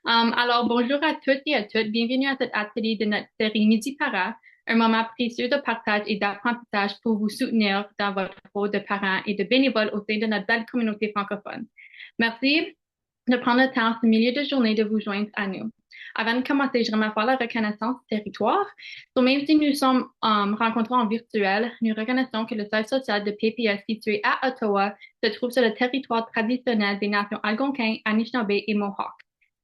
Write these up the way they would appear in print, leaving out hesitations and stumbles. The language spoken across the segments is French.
Alors, bonjour à toutes et à tous. Bienvenue à cet atelier de notre série Midi Para, un moment précieux de partage et d'apprentissage pour vous soutenir dans votre rôle de parents et de bénévoles au sein de notre belle communauté francophone. Merci de prendre le temps ce milieu de journée de vous joindre à nous. Avant de commencer, j'aimerais faire la reconnaissance du territoire. Donc, même si nous sommes rencontrés en virtuel, nous reconnaissons que le siège social de PPS situé à Ottawa se trouve sur le territoire traditionnel des nations Algonquin, Anishinaabe et Mohawk.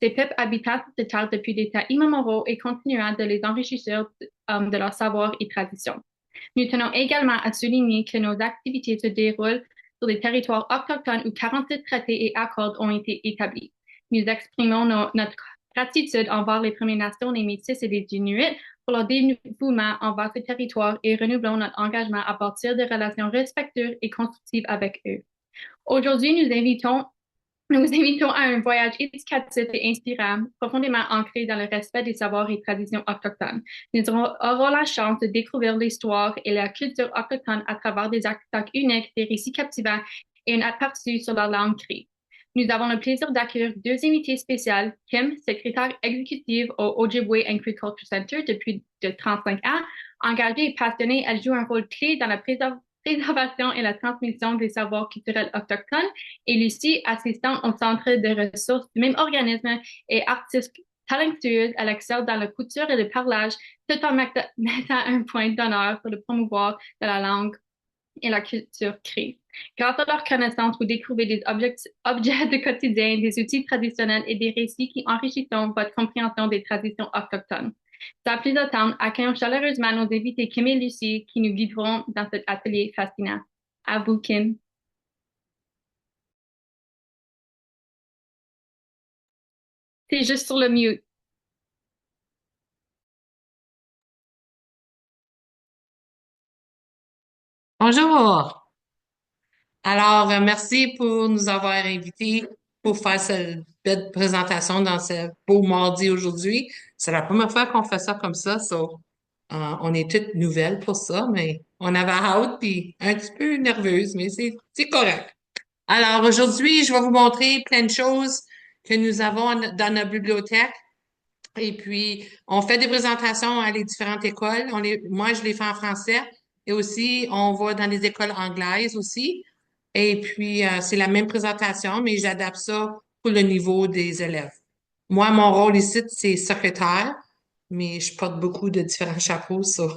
Ces peuples habitent ces terres depuis des temps immémoriaux et continuent de les enrichir de leur savoir et traditions. Nous tenons également à souligner que nos activités se déroulent sur les territoires autochtones où 47 traités et accords ont été établis. Nous exprimons notre gratitude envers les Premières Nations, les Métis et les Inuits pour leur dévouement envers ces territoires et renouvelons notre engagement à bâtir des relations respectueuses et constructives avec eux. Aujourd'hui, nous vous invitons à un voyage éducatif et inspirant, profondément ancré dans le respect des savoirs et traditions autochtones. Nous aurons la chance de découvrir l'histoire et la culture autochtone à travers des spectacles uniques, des récits captivants et un aperçu sur leur langue crée. Nous avons le plaisir d'accueillir deux invités spéciaux, Kim, secrétaire exécutive au Ojibwe Agriculture Center depuis de 35 ans. Engagée et passionnée, elle joue un rôle clé dans la préservation et la transmission des savoirs culturels autochtones et Lucie, assistante au centre de ressources du même organisme, est artiste talentueuse. Elle excelle dans la couture et le parlage, tout en mettant un point d'honneur pour le promouvoir de la langue et la culture créée. Grâce à leur connaissance, vous découvrez des objets de quotidien, des outils traditionnels et des récits qui enrichissent votre compréhension des traditions autochtones. Sans plus attendre, accueillons chaleureusement nos invités Kim et Lucie qui nous guideront dans cet atelier fascinant. À vous, Kim. C'est juste sur le mute. Bonjour. Alors, merci pour nous avoir invités pour faire cette belle présentation dans ce beau mardi aujourd'hui. C'est la première fois qu'on fait ça comme ça, on est toutes nouvelles pour ça, mais on avait hâte puis un petit peu nerveuse, mais c'est correct. Alors, aujourd'hui, je vais vous montrer plein de choses que nous avons dans notre bibliothèque. Et puis, on fait des présentations à les différentes écoles. Moi, je les fais en français. Et aussi, on va dans les écoles anglaises aussi. Et puis, c'est la même présentation, mais j'adapte ça pour le niveau des élèves. Moi, mon rôle ici, c'est secrétaire, mais je porte beaucoup de différents chapeaux, ça.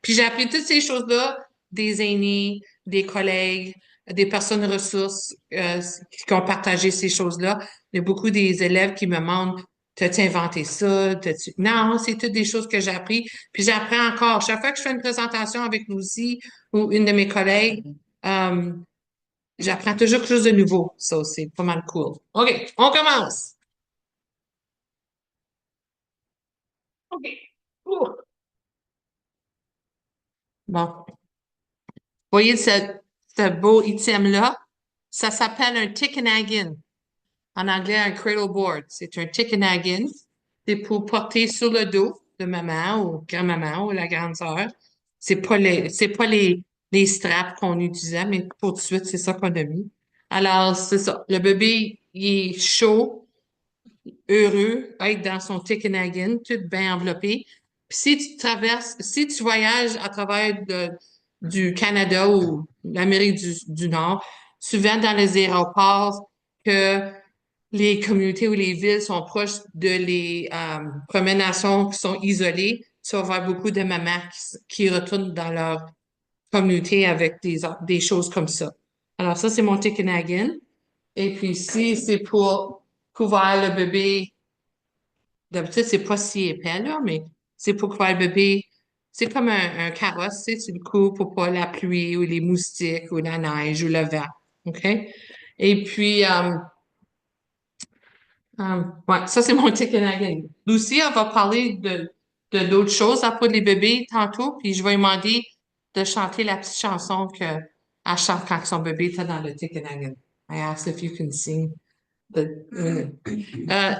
Puis j'ai appris toutes ces choses-là des aînés, des collègues, des personnes ressources qui ont partagé ces choses-là. Il y a beaucoup des élèves qui me demandent, t'as-tu inventé ça? Non, c'est toutes des choses que j'ai appris. Puis j'apprends encore. Chaque fois que je fais une présentation avec Lucie ou une de mes collègues, euh, j'apprends toujours quelque chose de nouveau. Ça, c'est pas mal cool. OK, on commence. OK. Ouh. Bon. Voyez ce beau item-là? Ça s'appelle un Tikanagan. En anglais, un cradle board. C'est un Tikanagan. C'est pour porter sur le dos de maman ou grand-maman ou la grande sœur. C'est pas les straps qu'on utilisait, mais pour tout de suite, c'est ça qu'on a mis. Alors, c'est ça. Le bébé, il est chaud, heureux, être dans son Tikanagan, tout bien enveloppé. Puis si tu voyages à travers du Canada ou l'Amérique du Nord, souvent dans les aéroports, que les communautés ou les villes sont proches de les Premières Nations qui sont isolées, tu vas voir beaucoup de mamans qui retournent dans leur communauté avec des choses comme ça. Alors ça, c'est mon Tikanagan. Et puis ici, c'est pour couvrir le bébé. D'habitude, c'est pas si épais, là, mais c'est pour couvrir le bébé. C'est comme un carrosse, tu sais, tu le couvres pour pas la pluie ou les moustiques ou la neige ou le vent. OK? Et puis, ouais, ça, c'est mon Tikanagan. Lucie, elle va parler de d'autres choses à propos des bébés tantôt, puis je vais lui demander de chanter la petite chanson que elle chante quand son bébé était dans le Tikanagan. I asked if you can sing.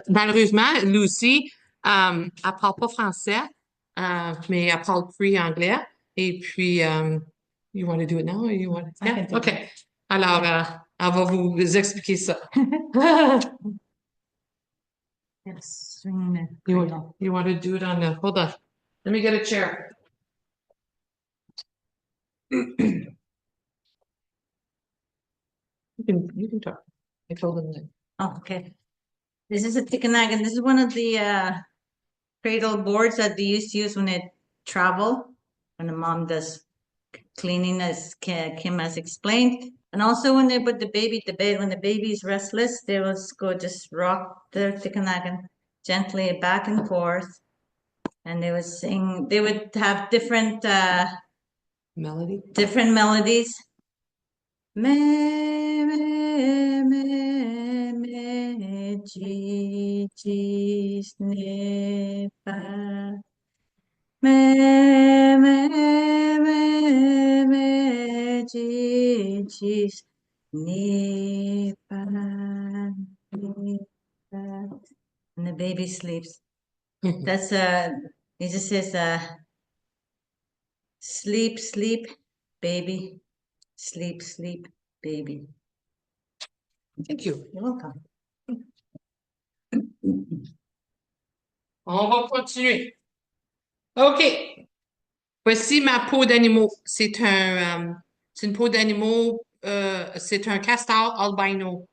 Malheureusement, Lucy, elle parle pas français, mais elle parle free anglais. Et puis, you want to do it now or you want to... Yeah? OK. Alors, elle va vous expliquer ça. Swing the You, cradle. you want to do it on the, hold on. Let me get a chair. You can talk. I told him that. Oh, okay. This is a Tikanagan. This is one of the cradle boards that they used to use when they travel, when the mom does cleaning, as Kim has explained. And also when they put the baby to bed, when the baby is restless, they will go just rock the Tikanagan gently back and forth. And they would sing, they would have different Melody? different melodies. Me, me, me, me, ji, ji, sne, pa. Me, me, me, me, ji, ji, sne, pa, ni, pa. And the baby sleeps. That's he just says sleep, sleep, baby. Sleep, sleep, baby. Thank you. You're welcome. On va continuer. OK. Voici ma peau d'animaux. C'est une peau d'animaux, c'est un castor albino.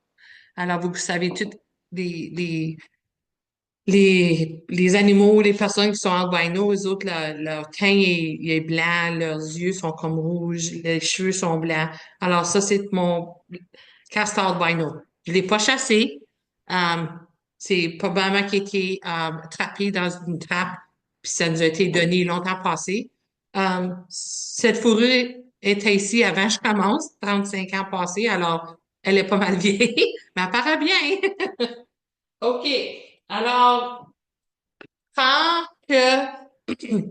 Alors, vous savez, tous les, les animaux, les personnes qui sont albino, eux autres, leur teint est blanc, leurs yeux sont comme rouges, les cheveux sont blancs. Alors, ça, c'est mon castor albino. Je l'ai pas chassé. Euh, c'est probablement qu'il a été attrapé dans une trappe, puis ça nous a été donné longtemps passé. Cette fourrure était ici avant que je commence, 35 ans passés, alors elle est pas mal vieille, mais elle paraît bien. OK. Alors, quand que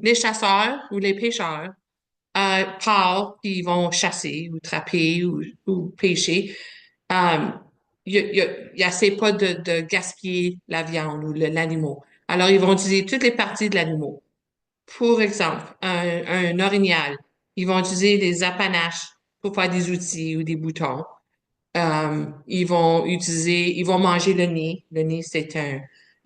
les chasseurs ou les pêcheurs partent, puis ils vont chasser ou trapper ou pêcher, euh, ils essaient pas de gaspiller la viande ou l'animal. Alors, ils vont utiliser toutes les parties de l'animal. Pour exemple, un orignal, ils vont utiliser des apanaches pour faire des outils ou des boutons. Ils vont manger le nez. Le nez, c'est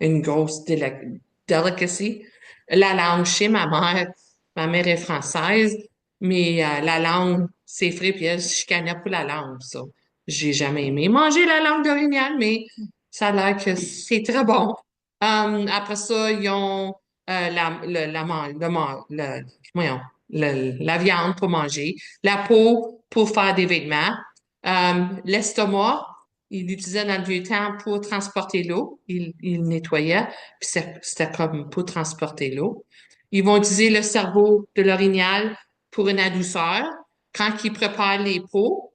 une grosse delicacy. La langue chez ma mère est française, mais la langue, c'est frais, puis elle se chicanait pour la langue, ça. J'ai jamais aimé manger la langue d'orignal, mais ça a l'air que c'est très bon. Après ça, ils ont voyons, la viande pour manger, la peau pour faire des vêtements. L'estomac, il l'utilisait dans le vieux temps pour transporter l'eau. Il nettoyait, puis c'était comme pour transporter l'eau. Ils vont utiliser le cerveau de l'orignal pour une adouceur. Quand ils préparent les pots,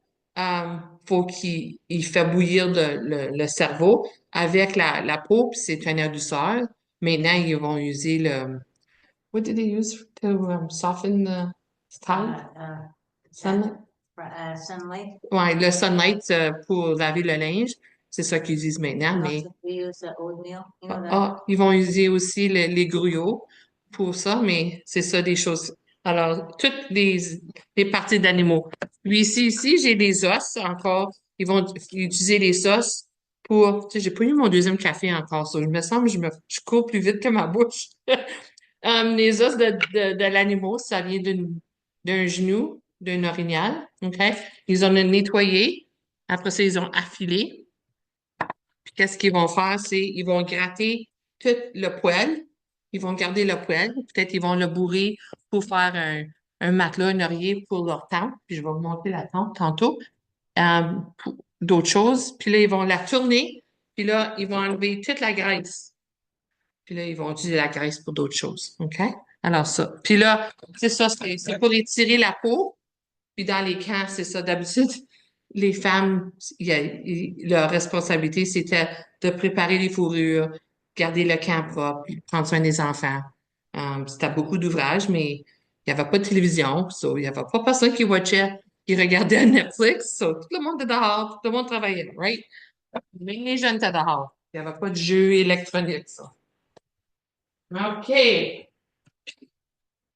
faut qu'il fait bouillir le cerveau avec la peau, puis c'est un adouceur. Maintenant, ils vont user what did they use to soften the tile? Sunlight? Sunlight. Ouais, le sunlight pour laver le linge, c'est ça qu'ils utilisent maintenant, mais We use oatmeal. You know that? ils vont user aussi les gruyos pour ça, mais c'est ça des choses. Alors, toutes les parties d'animaux. Puis ici, j'ai des os encore. Ils vont utiliser les os pour, tu sais, j'ai pas eu mon deuxième café encore, ça. Il me semble que je cours plus vite que ma bouche. Les os de l'animal, ça vient d'un genou, d'un orignal, OK? Ils ont nettoyé. Après ça, ils ont affilé. Puis qu'est-ce qu'ils vont faire, c'est ils vont gratter tout le poil. Ils vont garder le poil. Peut-être ils vont le bourrer pour faire un matelas, un oreiller pour leur tente. Puis je vais vous montrer la tente tantôt. Pour d'autres choses. Puis là, ils vont la tourner. Puis là, ils vont enlever toute la graisse. Puis là, ils vont utiliser la graisse pour d'autres choses. OK? Alors, ça. Puis là, c'est ça, c'est pour étirer la peau. Puis dans les camps, c'est ça. D'habitude, les femmes, leur responsabilité, c'était de préparer les fourrures, garder le camp propre, puis prendre soin des enfants. C'était beaucoup d'ouvrages, mais il n'y avait pas de télévision. So, il n'y avait pas personne qui watchait, qui regardait Netflix. So, tout le monde était dehors, tout le monde travaillait, right? Mais les jeunes étaient dehors. Il n'y avait pas de jeux électroniques, ça. OK.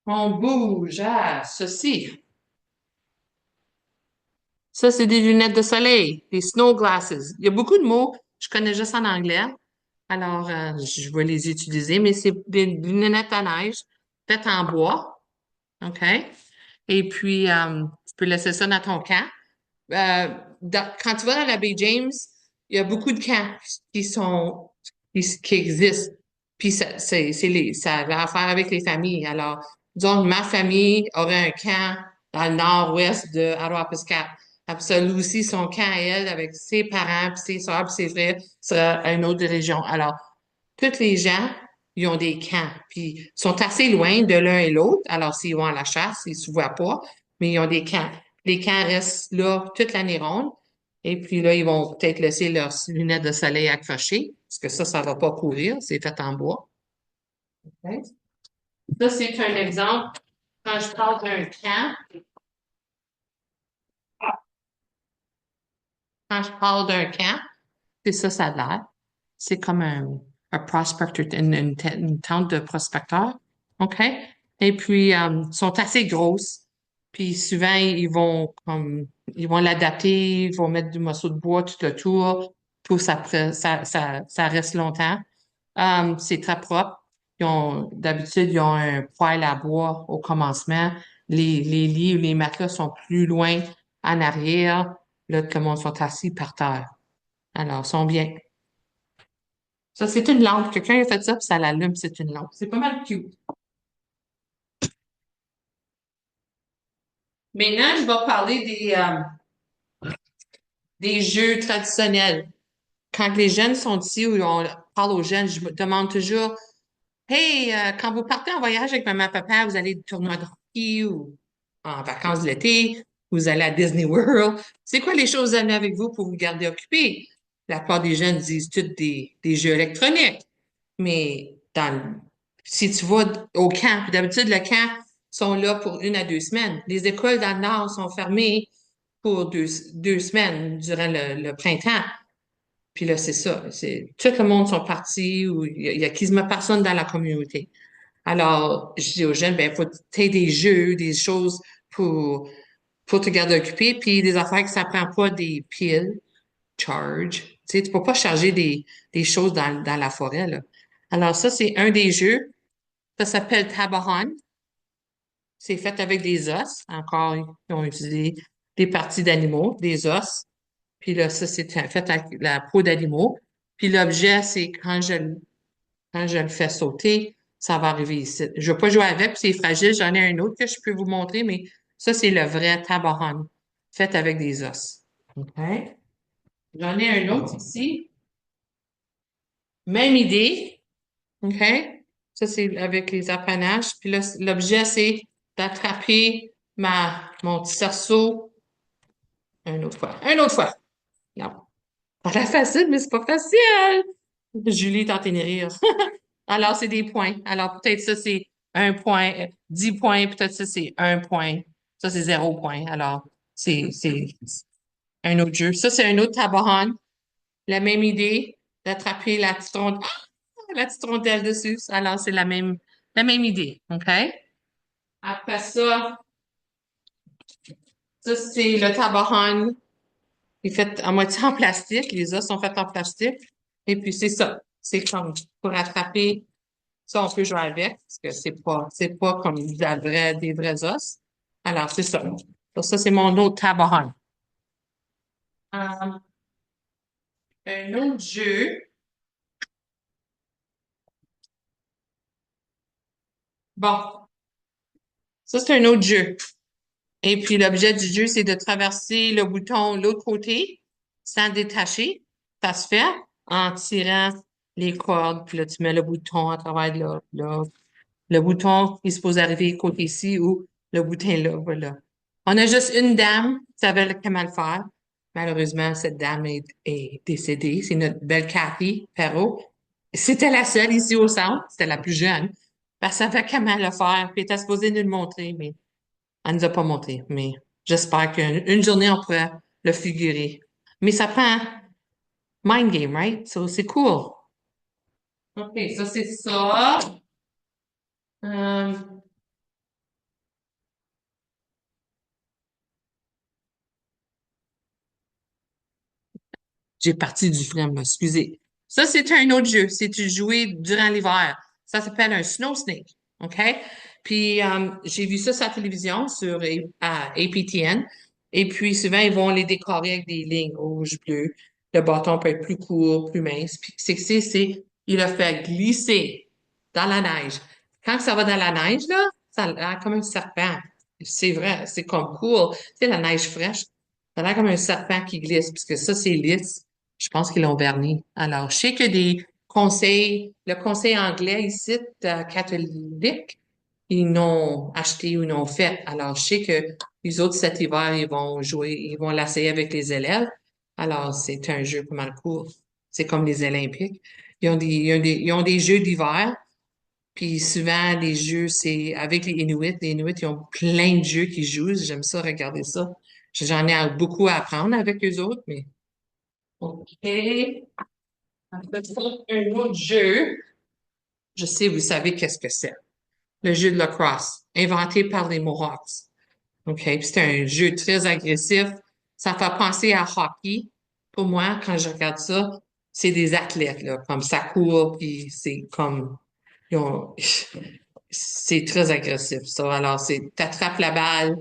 On bouge à ceci. Ça, c'est des lunettes de soleil, des snow glasses. Il y a beaucoup de mots, je connais juste en anglais. Alors, je vais les utiliser, mais c'est des lunettes à neige faites en bois. OK? Et puis, tu peux laisser ça dans ton camp. Quand tu vas dans la baie James, il y a beaucoup de camps qui existent. Puis ça a affaire avec les familles. Alors, disons que ma famille aurait un camp dans le nord-ouest de Aroopiscat. Après ça, Lucy, son camp à elle, avec ses parents, puis ses soeurs, puis ses frères, sera à une autre région. Alors, tous les gens, ils ont des camps, puis ils sont assez loin de l'un et l'autre. Alors, s'ils vont à la chasse, ils se voient pas, mais ils ont des camps. Les camps restent là toute l'année ronde. Et puis là, ils vont peut-être laisser leurs lunettes de soleil accrochées, parce que ça va pas courir, c'est fait en bois. OK? Ça, c'est un exemple. Quand je parle d'un camp, quand je parle d'un camp, c'est ça, ça a l'air. C'est comme un prospector, une tente de prospecteurs. OK? Et puis, ils sont assez grosses. Puis souvent, ils vont l'adapter, ils vont mettre du morceau de bois tout le tour pour ça reste longtemps. C'est très propre. D'habitude, ils ont un poêle à bois au commencement. Les lits ou les matelas sont plus loin en arrière. Là, tout le monde sont assis par terre. Alors, ils sont bien. Ça, c'est une lampe. Quelqu'un a fait ça, puis ça l'allume, c'est une lampe. C'est pas mal cute. Maintenant, je vais parler des jeux traditionnels. Quand les jeunes sont ici ou on parle aux jeunes, je me demande toujours, Hey, quand vous partez en voyage avec maman, papa, vous allez au tournoi de hockey ou en vacances de l'été, vous allez à Disney World. C'est quoi les choses à amener avec vous pour vous garder occupé? La plupart des jeunes disent toutes des jeux électroniques. Mais si tu vas au camp, puis d'habitude, le camp sont là pour 1 à 2 semaines. Les écoles dans le Nord sont fermées pour 2 semaines durant le printemps. Puis là, c'est ça. Tout le monde sont partis ou il y a quasiment personne dans la communauté. Alors, je dis aux jeunes, ben, faut t'aider des jeux, des choses pour, pour te garder occupé, puis des affaires que ça prend pas des piles, charge. Tu sais, tu peux pas charger des choses dans la forêt, là. Alors, ça, c'est un des jeux. Ça s'appelle Tabahan. C'est fait avec des os. Encore, ils ont utilisé des parties d'animaux, des os. Puis là, ça, c'est fait avec la peau d'animaux. Puis l'objet, c'est quand je le fais sauter, ça va arriver ici. Je vais pas jouer avec, puis c'est fragile. J'en ai un autre que je peux vous montrer, mais ça, c'est le vrai tabahan, fait avec des os. OK? J'en ai un autre ici. Même idée. OK? Ça, c'est avec les apanages. Puis là, l'objet, c'est d'attraper mon petit cerceau une autre fois. Une autre fois. Non. Ça a l'air facile, mais c'est pas facile. Julie est en train de rire. Alors, c'est des points. Alors, peut-être ça, c'est 1 point, 10 points, peut-être ça, c'est 1 point. Ça, c'est 0 point. Alors, c'est un autre jeu. Ça, c'est un autre tabahan. La même idée d'attraper la petite rondelle dessus. Alors, c'est la même idée. OK? Après ça, c'est le tabahan. Il est fait à moitié en plastique. Les os sont faits en plastique. Et puis, c'est ça. C'est comme pour attraper. Ça, on peut jouer avec, parce que c'est pas comme des vrais os. Alors, c'est ça. Donc, ça, c'est mon autre tabahan. Euh, un autre jeu. Bon, ça, c'est un autre jeu. Et puis, l'objet du jeu, c'est de traverser le bouton de l'autre côté sans détacher. Ça se fait en tirant les cordes. Puis là, tu mets le bouton à travers là. Le bouton, il est supposé arriver côté ici ou le bouton là, voilà. On a juste une dame qui savait comment le faire. Malheureusement, cette dame est décédée. C'est notre belle Cathy Perrault. C'était la seule ici au centre. C'était la plus jeune. Elle savait comment le faire. Puis elle était supposée nous le montrer, mais elle nous a pas montré. Mais j'espère qu'une journée, on pourra le figurer. Mais ça prend mind game, right? So, c'est cool. OK, ça, c'est ça. Euh, j'ai parti du frame, excusez. Ça, c'est un autre jeu. C'est joué durant l'hiver. Ça s'appelle un snow snake. OK? Puis, j'ai vu ça sur la télévision, sur à APTN. Et puis, souvent, ils vont les décorer avec des lignes rouges, bleues. Le bâton peut être plus court, plus mince. Puis, il le fait glisser dans la neige. Quand ça va dans la neige, là, ça a l'air comme un serpent. C'est vrai, c'est comme cool. Tu sais, la neige fraîche, ça a l'air comme un serpent qui glisse, puisque ça, c'est lisse. Je pense qu'ils l'ont verni. Alors, je sais que le conseil anglais ici, catholique, ils n'ont acheté ou ils n'ont fait. Alors, je sais que les autres cet hiver, ils vont jouer, ils vont l'essayer avec les élèves. Alors, c'est un jeu pas mal court. C'est comme les Olympiques. Ils ont des jeux d'hiver. Puis souvent, les jeux, c'est avec les Inuits. Les Inuits, ils ont plein de jeux qu'ils jouent. J'aime ça, regarder ça. J'en ai beaucoup à apprendre avec eux autres, mais OK. Après ça, un autre jeu. Je sais, vous savez qu'est-ce que c'est. Le jeu de lacrosse, inventé par les Mohawks. OK? Puis c'est un jeu très agressif. Ça fait penser à hockey. Pour moi, quand je regarde ça, c'est des athlètes, là. Comme ça court, puis c'est comme, ils ont- c'est très agressif, ça. Alors, t'attrapes la balle,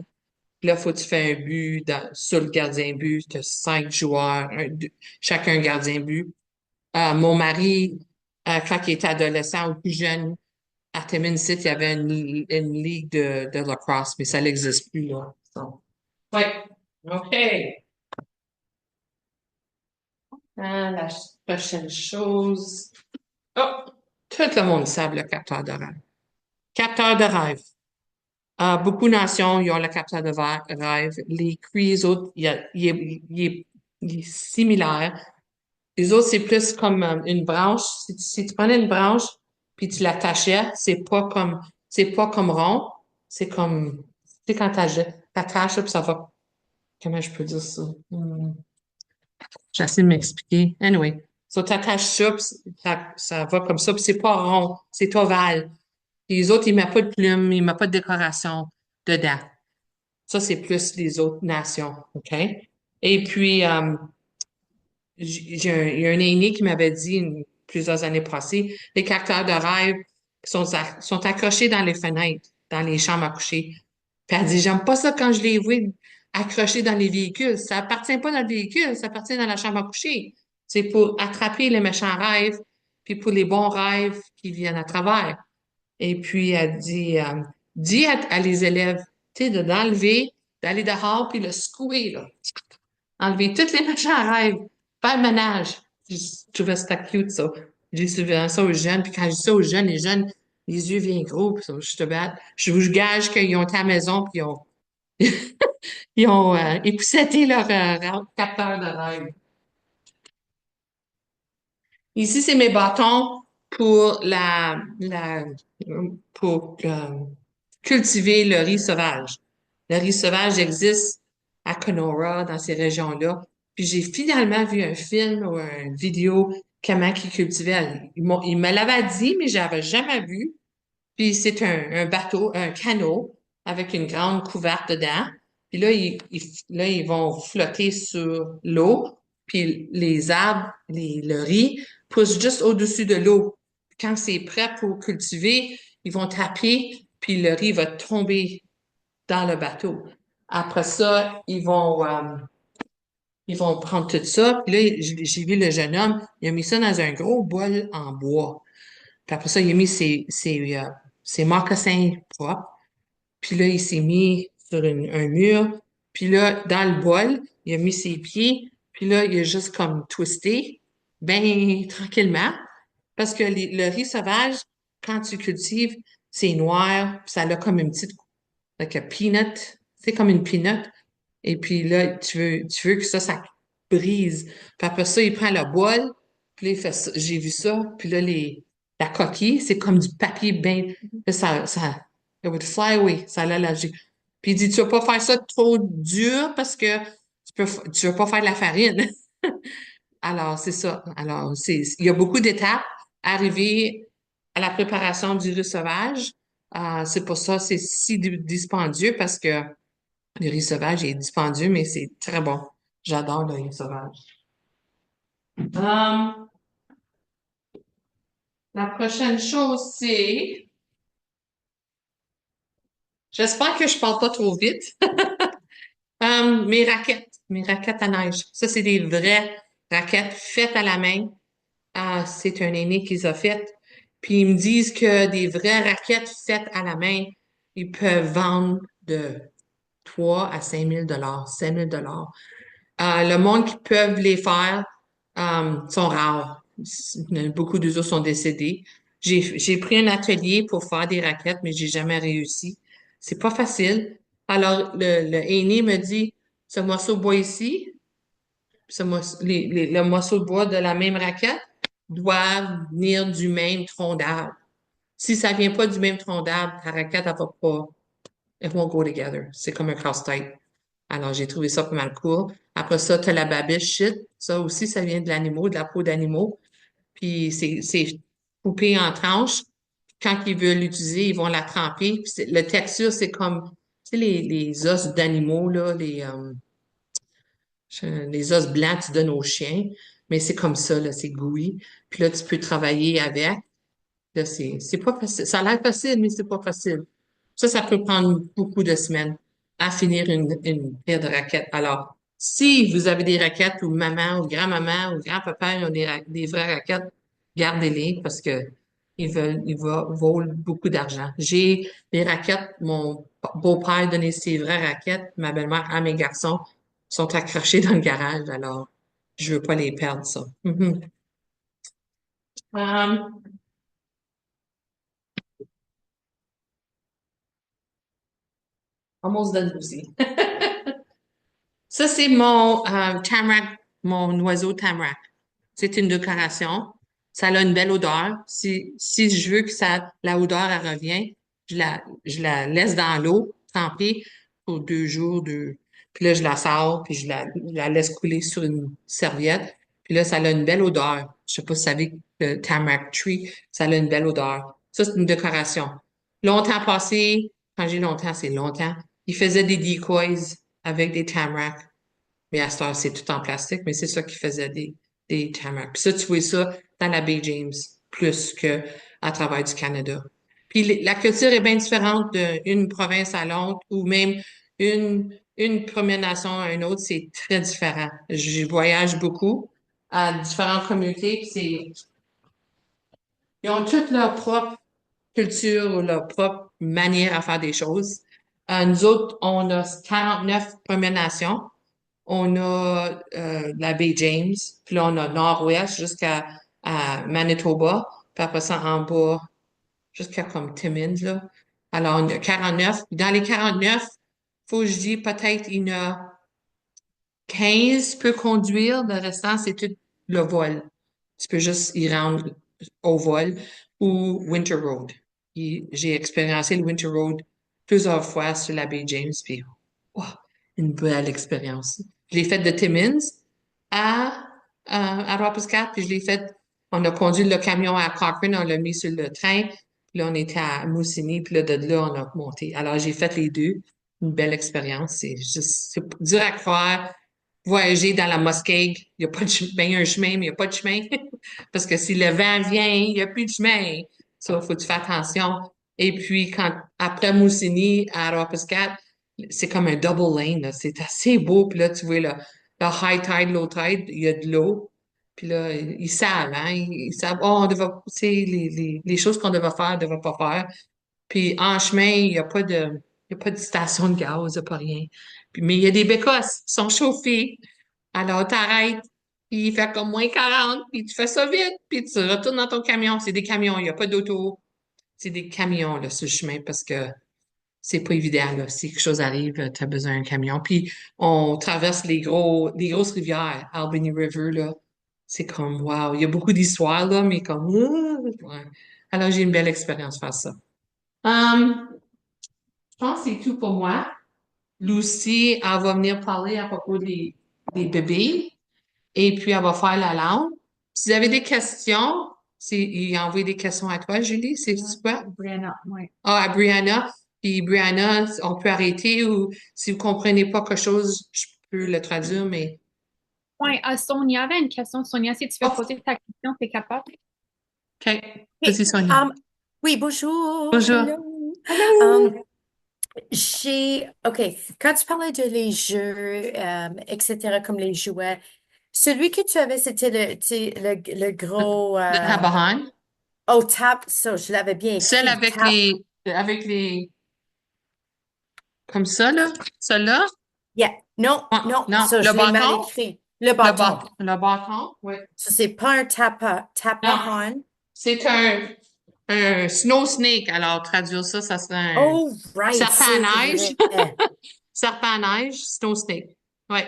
puis là, faut que tu fais un but sur le gardien but. Tu as 5 joueurs, chacun gardien but. Mon mari, quand il était adolescent ou plus jeune, à Timmins City, il y avait une ligue de lacrosse, mais ça n'existe plus, là. So, ouais. OK. La prochaine chose. Oh, tout le monde sait le capteur de rêve. Capteur de rêve. Beaucoup de nations, ils ont le capteur de rêve. Les cris, les autres, il est similaire. Les autres, c'est plus comme une branche. Si tu prenais une branche puis tu l'attachais, c'est pas comme rond. C'est comme, tu sais, quand t'attaches, puis ça va, comment je peux dire ça? J'essaie de m'expliquer. Anyway. So, t'attaches ça, puis ça va comme ça, puis c'est pas rond, c'est ovale. Les autres, ils mettent pas de plumes, ils mettent pas de décoration dedans. Ça, c'est plus les autres nations, OK? Et puis, il y a un aîné qui m'avait dit plusieurs années passées, les capteurs de rêve sont accrochés dans les fenêtres, dans les chambres à coucher. Puis elle dit, j'aime pas ça quand je les vois accrochés dans les véhicules. Ça appartient pas dans le véhicule, ça appartient dans la chambre à coucher. C'est pour attraper les méchants rêves, puis pour les bons rêves qui viennent à travers. Et puis elle dit, dis à les élèves, tu sais, d'enlever, d'aller dehors, puis le secouer, là. Enlever tous les méchants rêves, faire le ménage. Je trouvais ça cute, ça. J'ai souvent ça aux jeunes, puis quand je dis ça aux jeunes, les jeunes, les yeux viennent gros, puis ça, je te bats. Je vous gage qu'ils ont été à la maison, puis ils ont épousseté leur capteur de rêve. Ici, c'est mes bâtons pour pour cultiver le riz sauvage. Le riz sauvage existe à Kenora, dans ces régions-là. Puis j'ai finalement vu un film ou une vidéo comment ils cultivaient. Il me l'avait dit, mais j'avais jamais vu. Puis c'est un bateau, un canot avec une grande couverte dedans. Puis là, ils vont flotter sur l'eau. Puis les arbres, le riz, pousse juste au-dessus de l'eau. Quand c'est prêt pour cultiver, ils vont taper, puis le riz va tomber dans le bateau. Après ça, ils vont prendre tout ça. Puis là, j'ai vu le jeune homme, il a mis ça dans un gros bol en bois. Puis après ça, il a mis ses mocassins propres. Puis là, il s'est mis sur un mur. Puis là, dans le bol, il a mis ses pieds. Puis là, il a juste comme twisté, bien tranquillement. Parce que le riz sauvage, quand tu cultives, c'est noir, puis ça a comme une petite, like a peanut, c'est comme une peanut. Et puis là, tu veux que ça brise. Puis après ça, il prend le bol, puis là, il fait ça. J'ai vu ça. Puis là, la coquille, c'est comme du papier bien. Là, it would fly away. Ça allait la Puis il dit, tu vas pas faire ça trop dur parce que tu vas pas faire de la farine. Alors, c'est ça. Alors, il y a beaucoup d'étapes. Arriver à la préparation du riz sauvage, c'est pour ça, c'est si dispendieux parce que le riz sauvage est dispendieux, mais c'est très bon. J'adore le riz sauvage. La prochaine chose, c'est... J'espère que je parle pas trop vite. Mes raquettes à neige. Ça, c'est des vraies raquettes faites à la main. C'est un aîné qui les a faites. Puis ils me disent que des vraies raquettes faites à la main, ils peuvent vendre de 3 à 5 000 5 000 le monde qui peuvent les faire sont rares. Beaucoup d'eux sont décédés. J'ai pris un atelier pour faire des raquettes, mais j'ai jamais réussi. C'est pas facile. Alors, le aîné me dit, ce morceau de bois ici, le morceau de bois de la même raquette doit venir du même tronc d'arbre. Si ça vient pas du même tronc d'arbre, ta raquette, elle va pas, it won't go together. C'est comme un casse-tête. Alors, j'ai trouvé ça pas mal cool. Après ça, tu as la babiche shit. Ça aussi, ça vient de l'animal, de la peau d'animaux. Puis c'est coupé en tranches. Quand ils veulent l'utiliser, ils vont la tremper. Puis le texture, c'est comme, tu sais, les os d'animaux, là, les os blancs que tu donnes aux chiens. Mais c'est comme ça, là, c'est gooey. Puis là, tu peux travailler avec. Là, c'est pas facile. Ça a l'air facile, mais c'est pas facile. Ça peut prendre beaucoup de semaines à finir une paire de raquettes. Alors, si vous avez des raquettes ou maman ou grand-maman ou grand-papa ont des vraies raquettes, gardez-les parce que valent beaucoup d'argent. J'ai des raquettes, mon beau-père a donné ses vraies raquettes, ma belle-mère à mes garçons sont accrochés dans le garage, alors je veux pas les perdre, ça. Mhm. Almost done aussi. Ça, c'est mon tamarack, mon oiseau tamarack. C'est une décoration. Ça a une belle odeur. Si je veux que la odeur, elle revient, je la laisse dans l'eau, trempée, pour 2 jours. Puis là, je la sors, puis je la laisse couler sur une serviette. Puis là, ça a une belle odeur. Je sais pas si vous savez que le tamarack tree, ça a une belle odeur. Ça, c'est une décoration. Longtemps passé, quand j'ai longtemps, c'est longtemps, ils faisaient des decoys avec des tamaracks. Mais à cette heure, c'est tout en plastique, mais c'est ça qui faisait des tamaracks. Puis ça, tu vois ça dans la baie James, plus que à travers du Canada. Puis la culture est bien différente d'une province à l'autre, ou même une première nation à une autre, c'est très différent. Je voyage beaucoup à différentes communautés, puis ils ont toutes leur propre culture ou leur propre manière à faire des choses. Nous autres, on a 49 Premières Nations. On a la baie James, puis là, on a nord-ouest à Manitoba, puis après ça, en bas, jusqu'à comme Timmins, là. Alors, on a 49. Dans les 49, faut que je dise peut-être il y en a 15 peut conduire, le restant, c'est tout le vol. Tu peux juste y rendre au vol ou Winter Road. J'ai expérimenté le Winter Road plusieurs fois sur la baie James, puis wow, une belle expérience. Je l'ai fait de Timmins à, à Ropiscat, puis je l'ai fait, on a conduit le camion à Cochrane, on l'a mis sur le train, puis là, on était à Moussigny, puis là, de là, on a monté. Alors, j'ai fait les deux. Une belle expérience. C'est dur à croire voyager dans la Muskeg, il n'y a pas de chemin, ben, il y a un chemin, mais il n'y a pas de chemin. Parce que si le vent vient, il n'y a plus de chemin. Ça, faut que tu fasses attention. Et puis, après Moussigny, à Ropiscat, c'est comme un double lane, là. C'est assez beau. Puis là, tu vois, le high tide, low tide, il y a de l'eau. Puis là, ils savent, hein. Ils savent, oh, on devait, tu sais, les choses qu'on devait pas faire. Puis en chemin, il y a pas de station de gaz, il n'y a pas rien. Mais il y a des bécosses qui sont chauffées. Alors, t'arrêtes, puis il fait comme -40, puis tu fais ça vite, puis tu retournes dans ton camion. C'est des camions, il n'y a pas d'auto. C'est des camions, là, sur le chemin, parce que c'est pas évident, là. Si quelque chose arrive, tu as besoin d'un camion. Puis on traverse les grosses rivières, Albany River, là. C'est comme, wow, il y a beaucoup d'histoires, là, mais comme, ouais. Alors, j'ai une belle expérience faire ça. Je pense que c'est tout pour moi. Lucie, elle va venir parler à propos des bébés et puis elle va faire la langue. Si vous avez des questions, il a envoyé des questions à toi, Julie, c'est quoi? Brianna, oui. Ah, à Brianna. Puis Brianna, on peut arrêter ou si vous comprenez pas quelque chose, je peux le traduire, mais... Oui, Sonia avait une question. Sonia, si tu veux Oh, poser ta question, t'es capable. OK. Vas-y, Sonia. Oui, bonjour. Bonjour. Hello. Hello. OK, quand tu parlais de les jeux, etc., comme les jouets, celui que tu avais, c'était le gros, Le Tabahan. oh, tap, ça, je l'avais bien Celle écrit, tap. avec les, comme ça, là. Celle-là. Yeah. Non, Ah, non, non, ça, le je l'ai mal bâton. écrit. Le bâton. Le bâton, oui. Ça, c'est pas un Non, tapahan. c'est un snow snake. Alors, traduire ça, ça serait un Oh, right, serpent à c'est neige. vrai. Serpent à neige, snow snake. Ouais.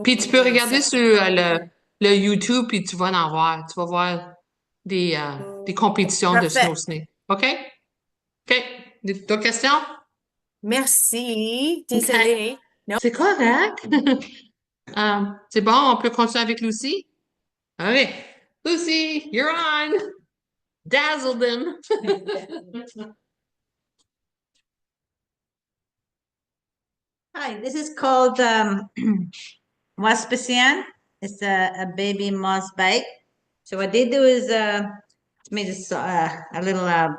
Puis tu peux Oh, regarder sur serpent. le YouTube, puis tu vas en voir. Tu vas voir des compétitions de snow Parfait. snake. OK? OK. D'autres questions? Merci. OK. Désolée. Non. C'est correct. C'est bon, on peut continuer avec Lucy? OK. Lucy, you're on. Dazzle them. Hi, this is called Waspasian. It's a baby moss bite. So what they do is made a little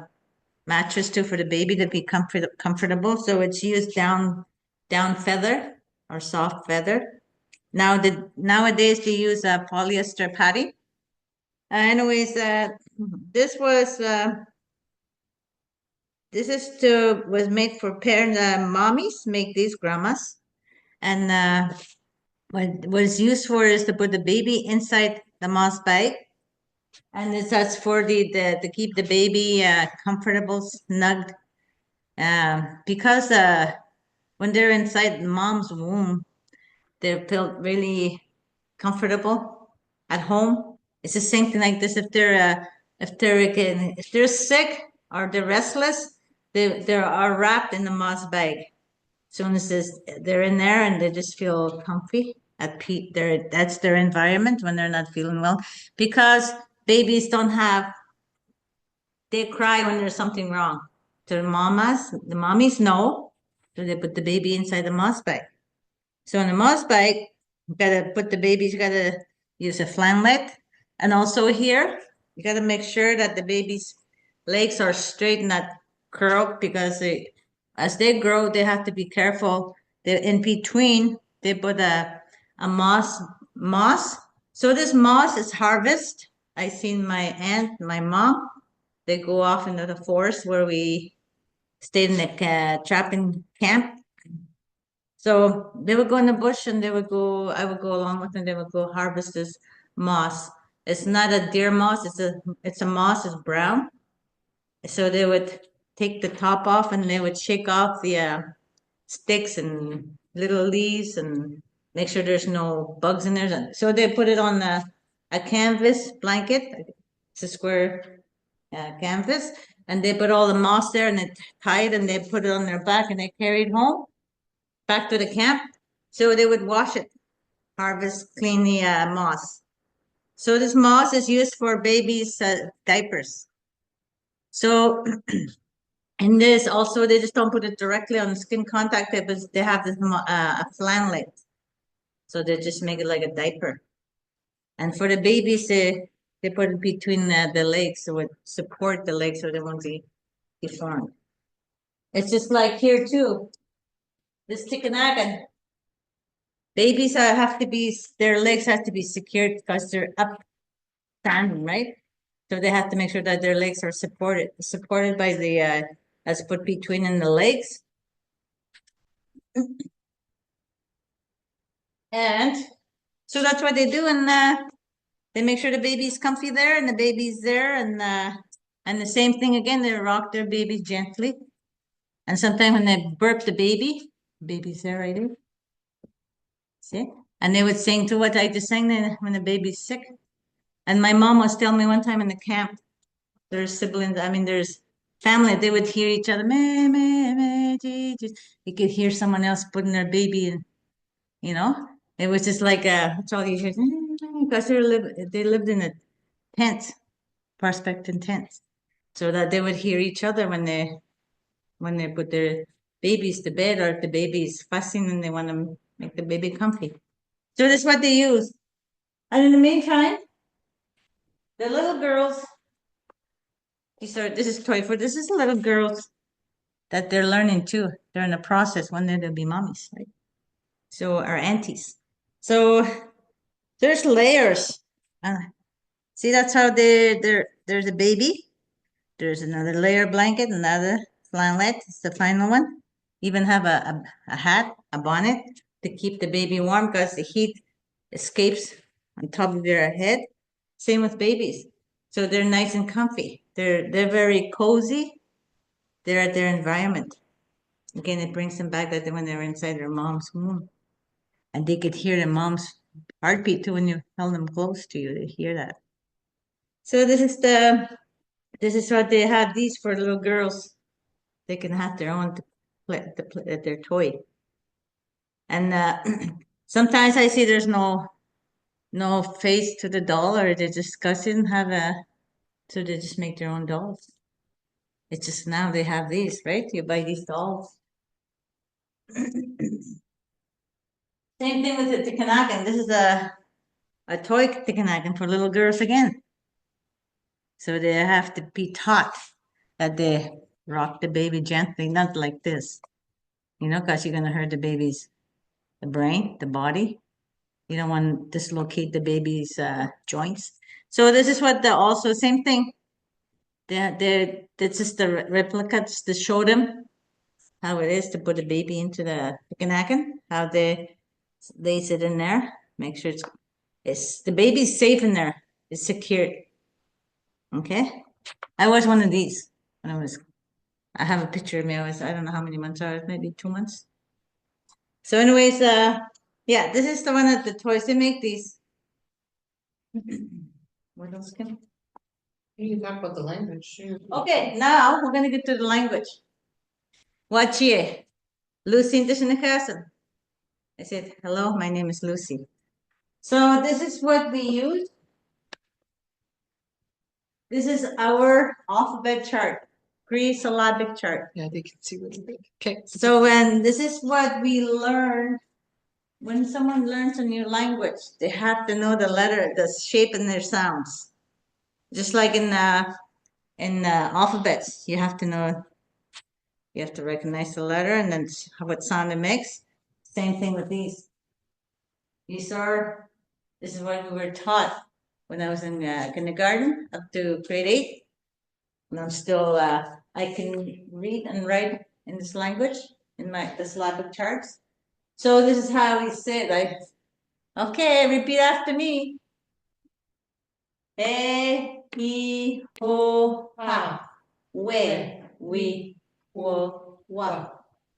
mattress too for the baby to be comfortable. So it's used down feather or soft feather. Nowadays they use polyester padding. Anyways, this was was made for parent mommies make these grandmas, and what was used for is to put the baby inside the moss bag, and that's for the to keep the baby comfortable, snugged, because when they're inside mom's womb, they feel really comfortable at home. It's the same thing like this. If they're sick or they're restless, they are wrapped in the moss bag. Soon as they're in there and they just feel comfy at peak. That's their environment when they're not feeling well, because babies don't have. They cry when there's something wrong. The mommies know, so they put the baby inside the moss bag. So in the moss bag, you gotta put the baby. You gotta use a flannelette, and also here you gotta make sure that the baby's legs are straight and not curled, because as they grow, they have to be careful. They in between they put a moss. So this moss is harvest. I seen my aunt, my mom. They go off into the forest where we stayed in the trapping camp. So they would go in the bush and I would go along with them. They would go harvest this moss. It's not a deer moss. It's a moss. It's brown. So they would take the top off and they would shake off the sticks and little leaves and make sure there's no bugs in there. So they put it on a canvas blanket. It's a square canvas, and they put all the moss there and they tie it and they put it on their back and they carry it home back to the camp. So they would wash it, harvest, clean the moss. So this moss is used for babies' diapers. So in this also, they just don't put it directly on the skin contact, but they have this a flannelette. So they just make it like a diaper. And for the babies, they put it between the legs, so it support the legs so they won't be deformed. It's just like here too. This Tikanagan. Babies have to be, their legs have to be secured because they're up standing, right? So they have to make sure that their legs are supported by the, as put between in the legs. And so that's what they do. And they make sure the baby's comfy there and the baby's there. And the same thing again, they rock their baby gently. And sometimes when they burp the baby's there right there. See? And they would sing to what I just sang when the baby's sick. And my mom was telling me one time in the camp, there's siblings, I mean, there's family, they would hear each other, meh, meh, meh, gee, gee. You could hear someone else putting their baby in, you know? It was just like, that's all you hear, because they lived in a tent, prospecting tents, so that they would hear each other when they put their babies to bed, or if the baby's fussing and they want to make the baby comfy. So that's what they use. And in the meantime, the little girls This is toy for, this is little girls that they're learning too. They're in the process. One day they'll be mommies, right? So, our aunties. So, there's layers. See, that's how there's a baby. There's another layer blanket, another flannelette. It's the final one. Even have a hat, a bonnet to keep the baby warm because the heat escapes on top of their head. Same with babies. So they're nice and comfy. They're very cozy. They're at their environment. Again, it brings them back that when they were inside their mom's womb. And they could hear their mom's heartbeat too when you held them close to you. They hear that. So this is what they have these for little girls. They can have their own their toy. And sometimes I see there's no face to the doll, or they discussing so they just make their own dolls. It's just now they have these, right? You buy these dolls. Same thing with the tikanagan. This is a toy tikanagan for little girls again. So they have to be taught that they rock the baby gently, not like this, because you're going to hurt the baby's the brain, the body. You don't want to dislocate the baby's joints. So this is what also same thing. This is the replica just to show them how it is to put a baby into the tikanagan, how they lays it in there. Make sure it's the baby's safe in there. It's secured. Okay. I was one of these when I have a picture of me. I don't know how many months I was, maybe 2 months. So anyways, yeah, this is the one that the toys, they make these. What else can? You can talk about the language. Okay, now we're gonna get to the language. Wachie, Lucy Indishinakasan. I said, hello, my name is Lucy. So this is what we use. This is our alphabet chart, pre-syllabic chart. Yeah, they can see what you mean. Okay. So when this is what we learn, when someone learns a new language, they have to know the letter, the shape and their sounds. Just like in alphabets, you have to know, you have to recognize the letter and then what sound it makes. Same thing with these. This is what we were taught when I was in kindergarten up to grade 8. And I'm still, I can read and write in this language, in the syllabic charts. So this is how we say it. Okay, repeat after me. E, I, ho, ha. We, wo, wa.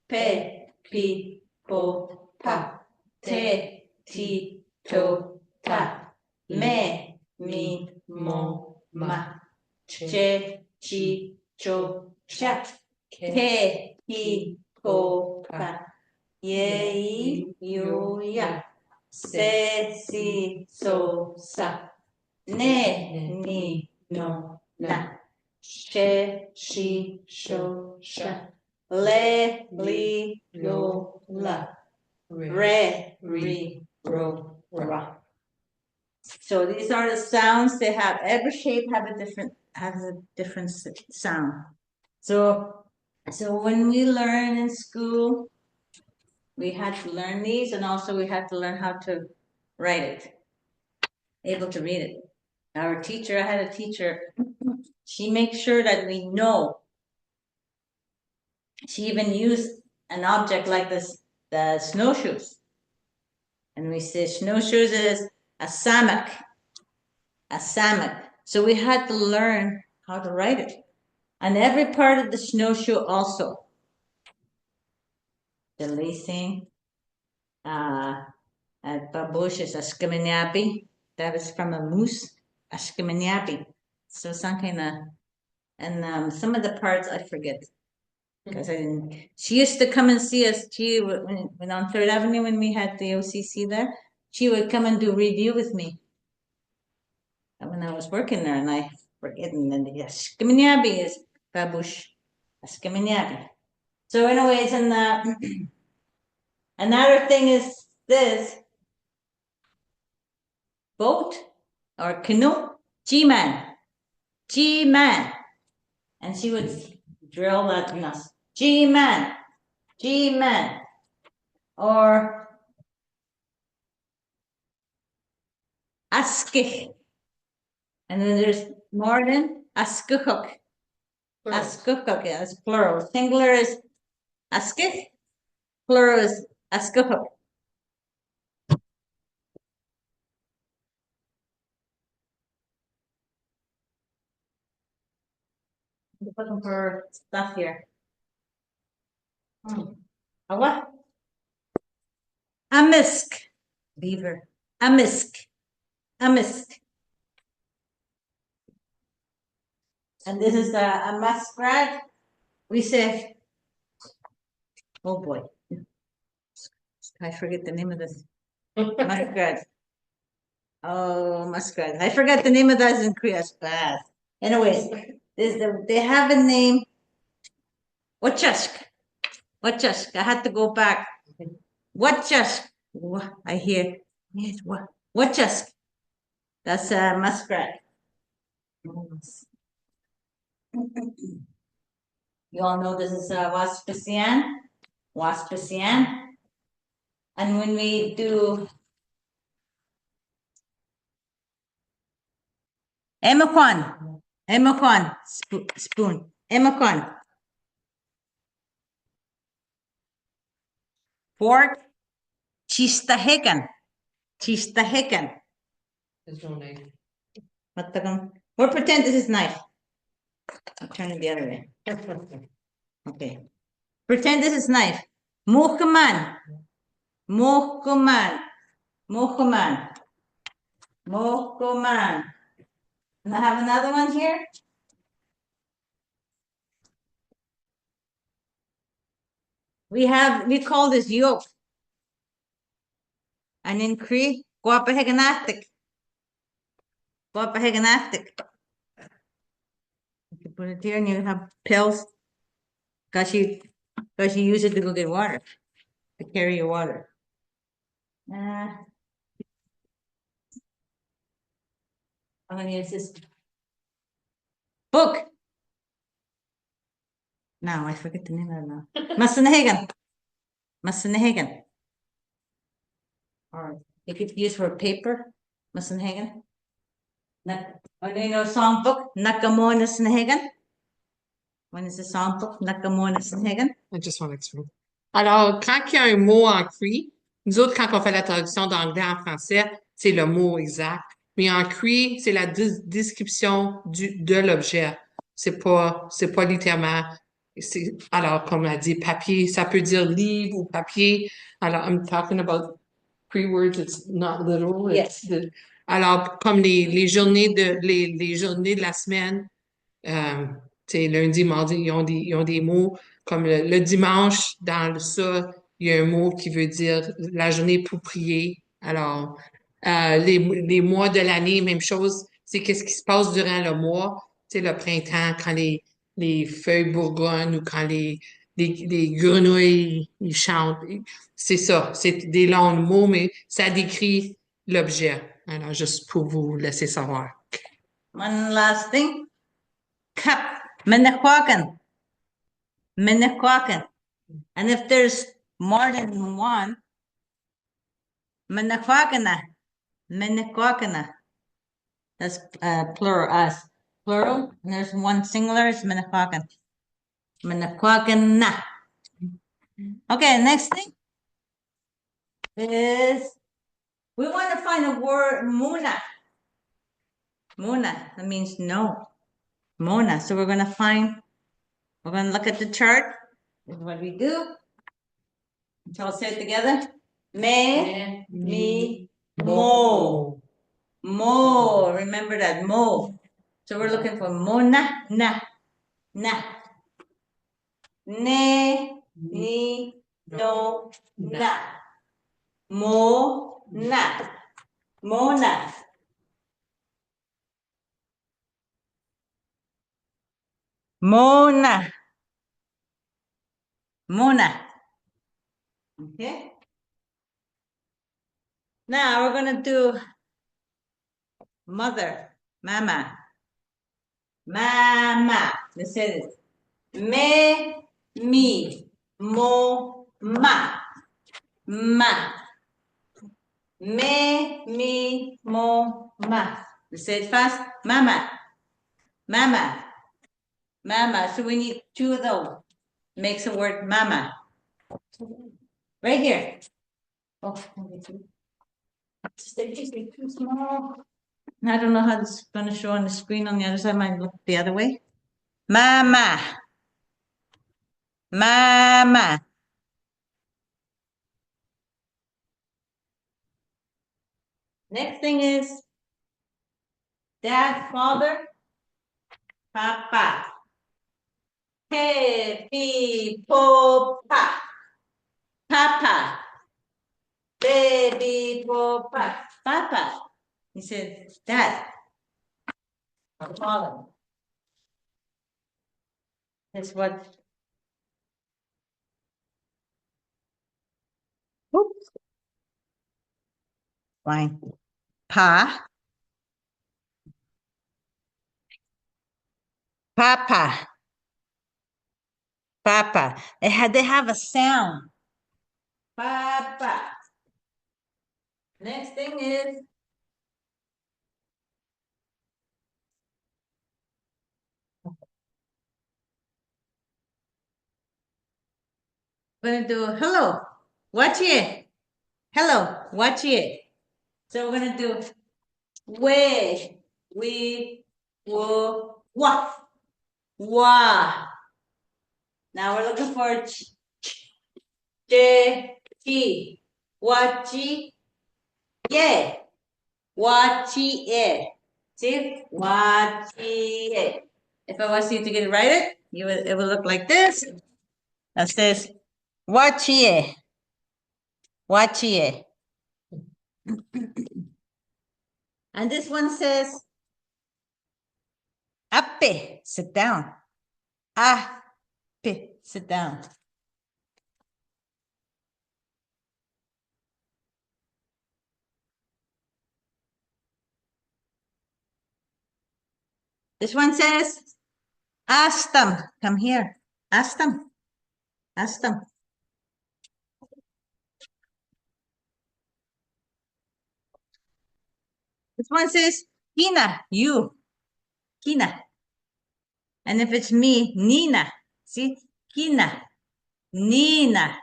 Pe, pi, po, pa. Te, ti, to, ta. Me, mi, mo, ma. Che, chi, cho, cha. Ke, hi, ko, ka. Ye, yo, ya. Se, si, so, sa. Ne, ni, no, na. She, she, sho, sha. Le, li, lo, la. Re, ri, ro, ra. So these are the sounds they have. Every shape has a different sound. So when we learn in school, we had to learn these, and also we had to learn how to write it, able to read it. I had a teacher, she makes sure that we know. She even used an object like this, the snowshoes. And we say snowshoes is a samak. A samak. So we had to learn how to write it. And every part of the snowshoe also. The lacing, at babush is a skiminyapi. That is from a moose, a skiminyapi. So some kind of, and some of the parts I forget. Because I didn't, she used to come and see us. She when on 3rd Avenue when we had the OCC there, she would come and do review with me. And when I was working there, and I forget, and then yes, skiminyabi is babush, a skiminyabi. So anyways, and another thing is this boat or canoe, G-man, G-man. and she would drill that in us. G-man, G-man, or askich. And then there's more than askuchuk. Askuchuk, yeah, it's plural. Singular is askich, plural is askuchuk. Looking for stuff here. A what? Amisk. Beaver. Amisk. Amisk. And this is a muskrat. We say, oh boy. I forget the name of this. Muskrat. Oh, muskrat. I forgot the name of that in Korea. It's bad. Anyways, they have a name. Wachask. Wachask. I had to go back. Wachask. I hear. Yes, what? Wachask. That's a muskrat. You all know this is Waspasian. Waspasian. And when we do Emakwan, Emakwan, spoon, Emakwan. Fork, chistahekan, chistahekan. There's no name. We'll pretend this is knife. I'll turn it the other way. Okay. Pretend this is knife. Muhkaman, Muhkaman, Muhkaman, Muhkaman. And I have another one here. We call this yoke. And in Cree, guapaheganastic. Guapaheganastic. You put it here and you have pills. Cause you use it to go get water. To carry your water. I'm gonna use this book. No, I forget the name of it now. Masanahagan. Masanahagan. Or you could use for paper. Masanahagan. Or do you know songbook? Nakamona Sanahagan. When is the songbook? Nakamona Sanahagan. I just want to explain. Alors, quand il y a un mot en Cree, nous autres, quand on fait la traduction d'anglais en français, c'est le mot exact. Mais en Cree, c'est la description de l'objet. C'est pas littéralement. Alors, comme on a dit, papier, ça peut dire livre ou papier. Alors, I'm talking about Cree words, it's not literal. Yes. Alors, comme les journées de la semaine, lundi, mardi, ils ont des mots comme le dimanche, dans ça, il y a un mot qui veut dire la journée pour prier. Alors, les mois de l'année, même chose, c'est qu'est-ce qui se passe durant le mois, le printemps, quand les feuilles bourgeonnent ou quand les grenouilles, ils chantent. C'est ça, c'est des longs mots, mais ça décrit l'objet. Alors, juste pour vous laisser savoir. One last thing. Cup. Menekwakan. Menekwakan. And if there's more than one, Menekwakana. Menekwakana. That's plural, us. Plural, and there's one singular, it's Menekwakan. Menekwakana. Okay, next thing is we want to find a word, Muna. Muna, that means no. Mona. So we're going to look at the chart. This is what we do. So I'll say it together. Me, me, mo. Mo. Remember that, mo. So we're looking for mona, na, na. Ne, ni, no, na. Mo, na. Mona. Mona. Mona. Okay. Now we're going to do mother, mama. Mama. Let's say this. Me, mi, mo, ma. Ma. Me, mi, mo, ma. Let's say it fast. Mama. Mama. Mama. So we need two of those. Makes the word mama. Right here. Oh, it's too small. I don't know how this is going to show on the screen on the other side. I might look the other way. Mama. Mama. Next thing is dad, father, papa. Hey, pi, po, pa. Papa. Baby, po, pa. Papa. He said, dad. Father. That's what. Oops. Fine. Pa. Papa. Papa. They have a sound. Papa. Next thing is we're gonna do hello. Watch it. Hello. Watch it. So we're gonna do we, wo, wa, wa. Now we're looking for chi, wachi, yeah, wachi, yeah. See, wachi, yeah. If I was you to get it right, it will look like this. That says wachi, wachi. And this one says ape, sit down. Ape, sit down. This one says, ask them, come here. Ask them, ask them. This one says, Kina, you, Kina. And if it's me, Nina. See, Kina, Nina.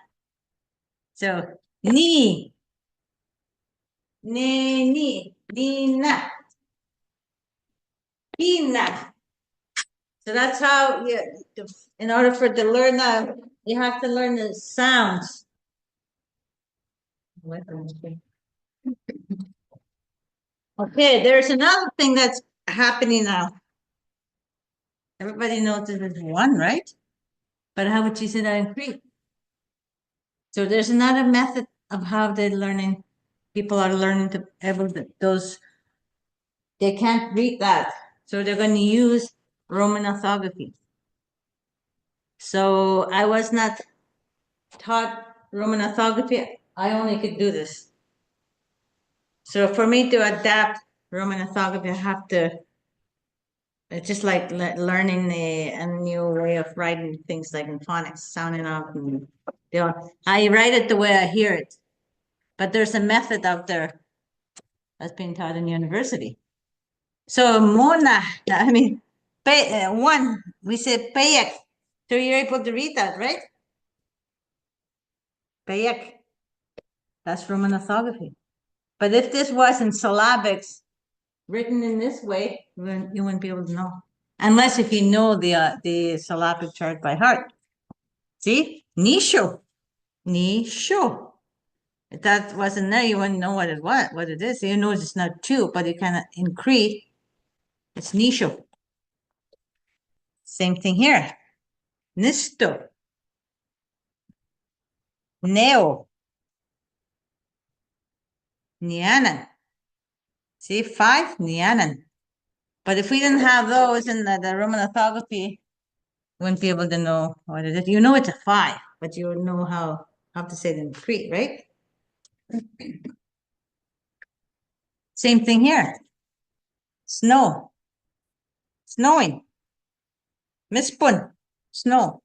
So, ni, Nina, Kina. So that's how in order for to learn that, you have to learn the sounds. Okay, there's another thing that's happening now. Everybody knows this is one, right? But how would you say that in Cree? So there's another method of how they're learning. People are learning to able to, those, they can't read that. So they're going to use Roman orthography. So I was not taught Roman orthography. I only could do this. So for me to adapt Roman orthography, I have to, it's just like learning a new way of writing things like in phonics, sounding out. And, you know, I write it the way I hear it. But there's a method out there that's being taught in university. So Mona, I mean, one, we said Payek. So you're able to read that, right? Payek. That's Roman orthography. But if this was in syllabics, written in this way, you wouldn't be able to know. Unless if you know the syllabic chart by heart. See? Nisho. Nisho. If that wasn't there, you wouldn't know what it is. You know it's not two, but you kind of in Cree, it's Nisho. Same thing here. Nisto. Neo. Nianan. See, 5, Nianan. But if we didn't have those in the Roman orthography, you wouldn't be able to know what it is. You know it's a 5, but you would know how to say it in Cree, right? Same thing here. Snow. Snowing. Mispun, snow.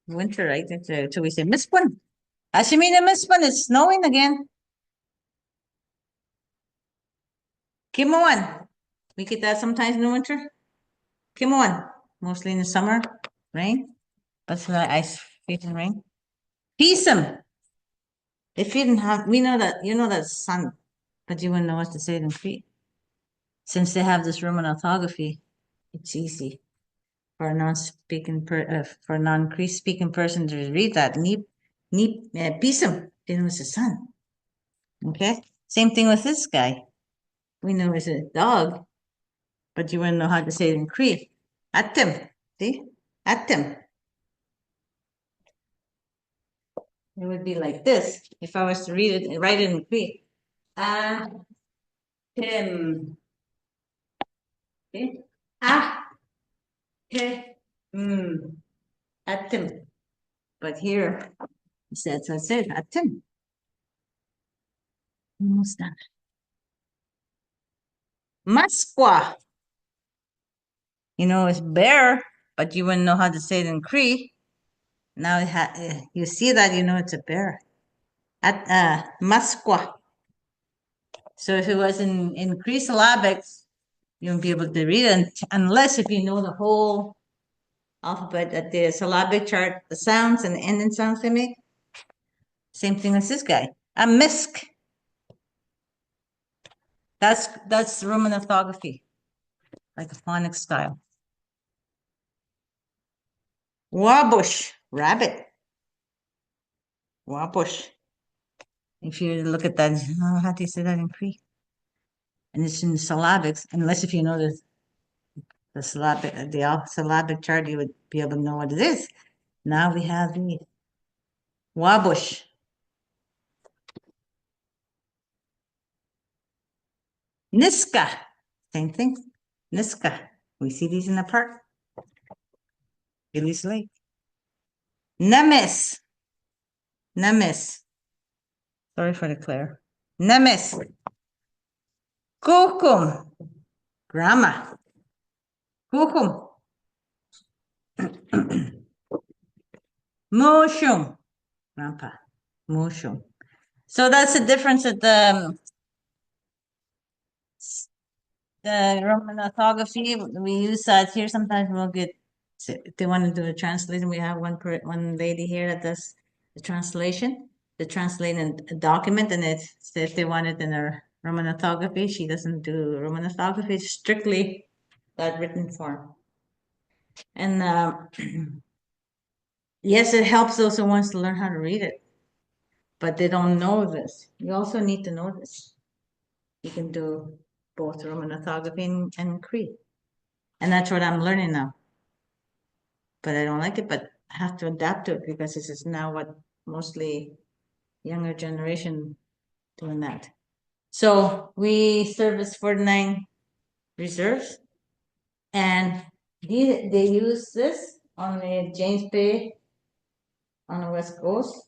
Winter, right? So we say mispun. Ashimina mispun, it's snowing again. Kimuan. We get that sometimes in the winter. Kimuan. Mostly in the summer, rain. But it's like ice feet and rain. Pisum. If you didn't have, we know that, you know that's sun, but you wouldn't know what to say it in Cree. Since they have this Roman orthography, it's easy for a non-speaking for a non-Cree speaking person to read that. Pisum. They know it's a sun. Okay. Same thing with this guy. We know it's a dog, but you wouldn't know how to say it in Cree. Atim. See? Atim. It would be like this if I was to read it, write it in Cree. Atim. Okay. Atim. But here it says, so I said, atim. Almost done. Masqua. You know, it's bear, but you wouldn't know how to say it in Cree. Now you see that, you know it's a bear. Masqua. So if it was in Cree syllabics, you won't be able to read it unless if you know the whole alphabet, that the syllabic chart, the sounds and the ending sounds they make. Same thing as this guy. A misk. That's Roman orthography, like a phonics style. Wabush, rabbit. Wabush. If you look at that, how do you say that in Cree? And it's in syllabics, unless if you know the syllabic chart, you would be able to know what it is. Now we have the Wabush. Niska, same thing. Niska. We see these in the park. Gillies Lake. Nemes. Nemes. Sorry for the Claire. Nemes. Kukum. Grandma. Kukum. Mushum. Grandpa. Mushum. So that's the difference at the Roman orthography. We use that here. Sometimes we'll get, if they want to do a translation, we have one lady here that does the translation, the translating a document, and it says they want it in a Roman orthography. She doesn't do Roman orthography, it's strictly that written form. And yes, it helps those who wants to learn how to read it, but they don't know this. You also need to know this. You can do both Roman orthography and Cree. And that's what I'm learning now. But I don't like it, but I have to adapt to it because this is now what mostly younger generation doing that. So we service 49 reserves, and they use this on the James Bay on the West Coast,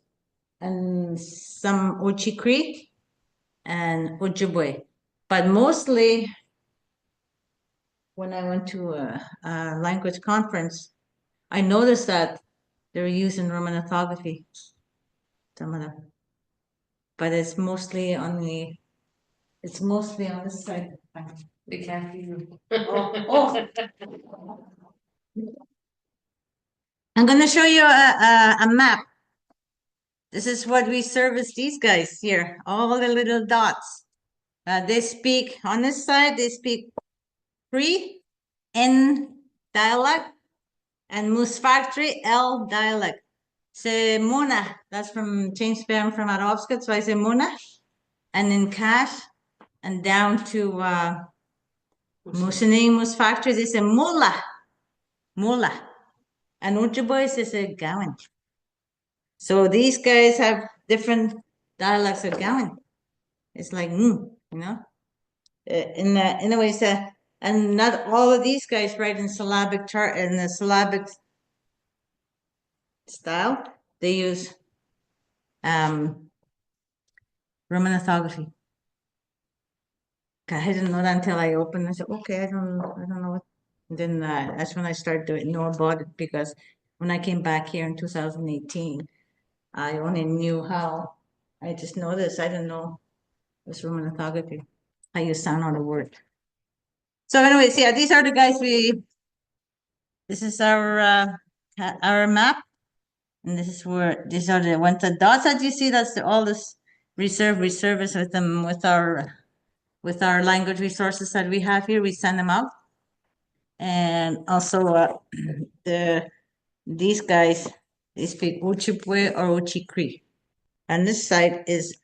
and some Ochi Creek and Ojibwe. But mostly when I went to a language conference, I noticed that they were using Roman orthography, some of them. But it's mostly on this side. We can't hear you. Oh. I'm gonna show you a map. This is what we service these guys here, all the little dots. They speak, on this side, they speak Cree, N dialect, and Musfactory, L dialect. Say Mona, that's from James Bay, I'm from Arovskat, so I say Mona. And in Cash, and down to Musinee, Musfactory, they say Mula. Mula. And Ojibwe, they say Gowan. So these guys have different dialects of Gowan. It's like, you know? In a way, and not all of these guys write in syllabic chart, in the syllabic style. They use Roman orthography. I didn't know that until I opened. I said, okay, I don't know Then that's when I started to know about it because when I came back here in 2018, I only knew how. I just know this. I didn't know this room lithography. How you sound on the word. So anyways, yeah, these are the guys this is our map. And this is where these are the ones, the dots that you see, that's all this reserve is with them with our language resources that we have here. We send them out. And also these guys, they speak Ojibwe or Oji-Cree. And this side is